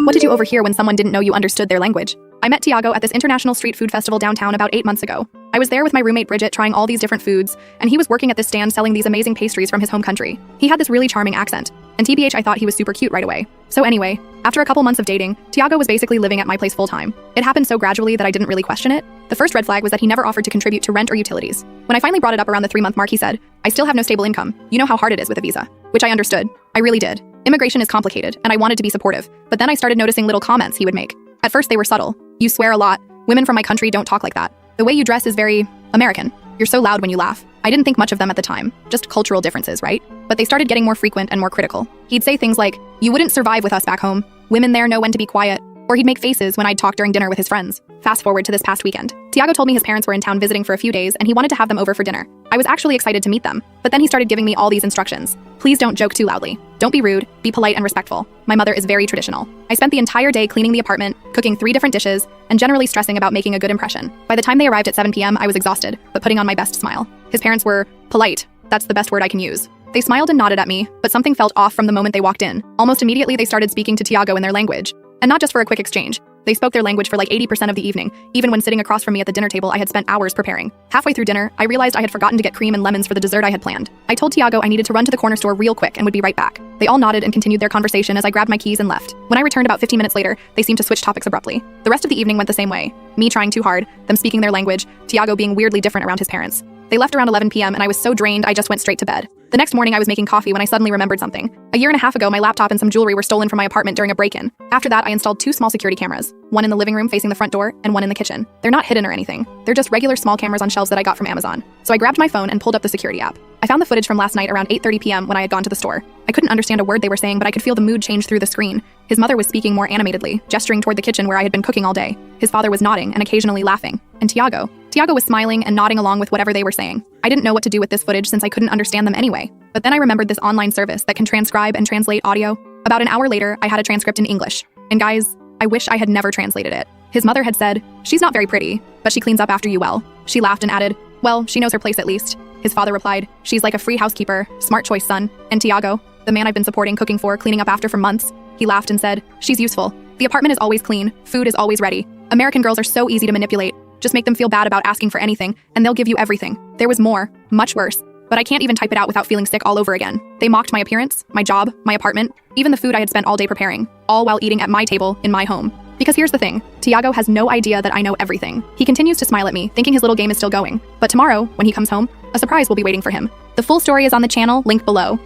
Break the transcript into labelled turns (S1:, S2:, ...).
S1: What did you overhear when someone didn't know you understood their language? I met Tiago at this international street food festival downtown about 8 months ago. I was there with my roommate Bridget trying all these different foods, and he was working at this stand selling these amazing pastries from his home country. He had this really charming accent, and TBH I thought he was super cute right away. So anyway, after a couple months of dating, Tiago was basically living at my place full-time. It happened so gradually that I didn't really question it. The first red flag was that he never offered to contribute to rent or utilities. When I finally brought it up around the 3-month mark, he said, "I still have no stable income. You know how hard it is with a visa." Which I understood. I really did. Immigration is complicated, and I wanted to be supportive, but then I started noticing little comments he would make. At first they were subtle. "You swear a lot. Women from my country don't talk like that. The way you dress is very American. You're so loud when you laugh." I didn't think much of them at the time. Just cultural differences, right? But they started getting more frequent and more critical. He'd say things like, "You wouldn't survive with us back home. Women there know when to be quiet." Or he'd make faces when I'd talk during dinner with his friends. Fast forward to this past weekend. Tiago told me his parents were in town visiting for a few days and he wanted to have them over for dinner. I was actually excited to meet them, but then he started giving me all these instructions. "Please don't joke too loudly. Don't be rude, be polite and respectful. My mother is very traditional." I spent the entire day cleaning the apartment, cooking 3 different dishes, and generally stressing about making a good impression. By the time they arrived at 7 p.m., I was exhausted, but putting on my best smile. His parents were polite. That's the best word I can use. They smiled and nodded at me, but something felt off from the moment they walked in. Almost immediately, they started speaking to Tiago in their language. And not just for a quick exchange. They spoke their language for like 80% of the evening, even when sitting across from me at the dinner table I had spent hours preparing. Halfway through dinner, I realized I had forgotten to get cream and lemons for the dessert I had planned. I told Tiago I needed to run to the corner store real quick and would be right back. They all nodded and continued their conversation as I grabbed my keys and left. When I returned about 15 minutes later, they seemed to switch topics abruptly. The rest of the evening went the same way. Me trying too hard, them speaking their language, Tiago being weirdly different around his parents. They left around 11 p.m. and I was so drained I just went straight to bed. The next morning I was making coffee when I suddenly remembered something. A year and a half ago, my laptop and some jewelry were stolen from my apartment during a break-in. After that, I installed 2 small security cameras, one in the living room facing the front door and one in the kitchen. They're not hidden or anything. They're just regular small cameras on shelves that I got from Amazon. So I grabbed my phone and pulled up the security app. I found the footage from last night around 8:30 p.m. when I had gone to the store. I couldn't understand a word they were saying, but I could feel the mood change through the screen. His mother was speaking more animatedly, gesturing toward the kitchen where I had been cooking all day. His father was nodding and occasionally laughing. And Tiago was smiling and nodding along with whatever they were saying. I didn't know what to do with this footage since I couldn't understand them anyway. But then I remembered this online service that can transcribe and translate audio. About an hour later, I had a transcript in English. And guys, I wish I had never translated it. His mother had said, "She's not very pretty, but she cleans up after you well." She laughed and added, "Well, she knows her place at least." His father replied, "She's like a free housekeeper. Smart choice, son." And Tiago, the man I've been supporting cooking for, cleaning up after for months, he laughed and said, "She's useful. The apartment is always clean. Food is always ready. American girls are so easy to manipulate. Just make them feel bad about asking for anything, and they'll give you everything." There was more, much worse. But I can't even type it out without feeling sick all over again. They mocked my appearance, my job, my apartment, even the food I had spent all day preparing, all while eating at my table in my home. Because here's the thing, Tiago has no idea that I know everything. He continues to smile at me, thinking his little game is still going. But tomorrow, when he comes home, a surprise will be waiting for him. The full story is on the channel, link below.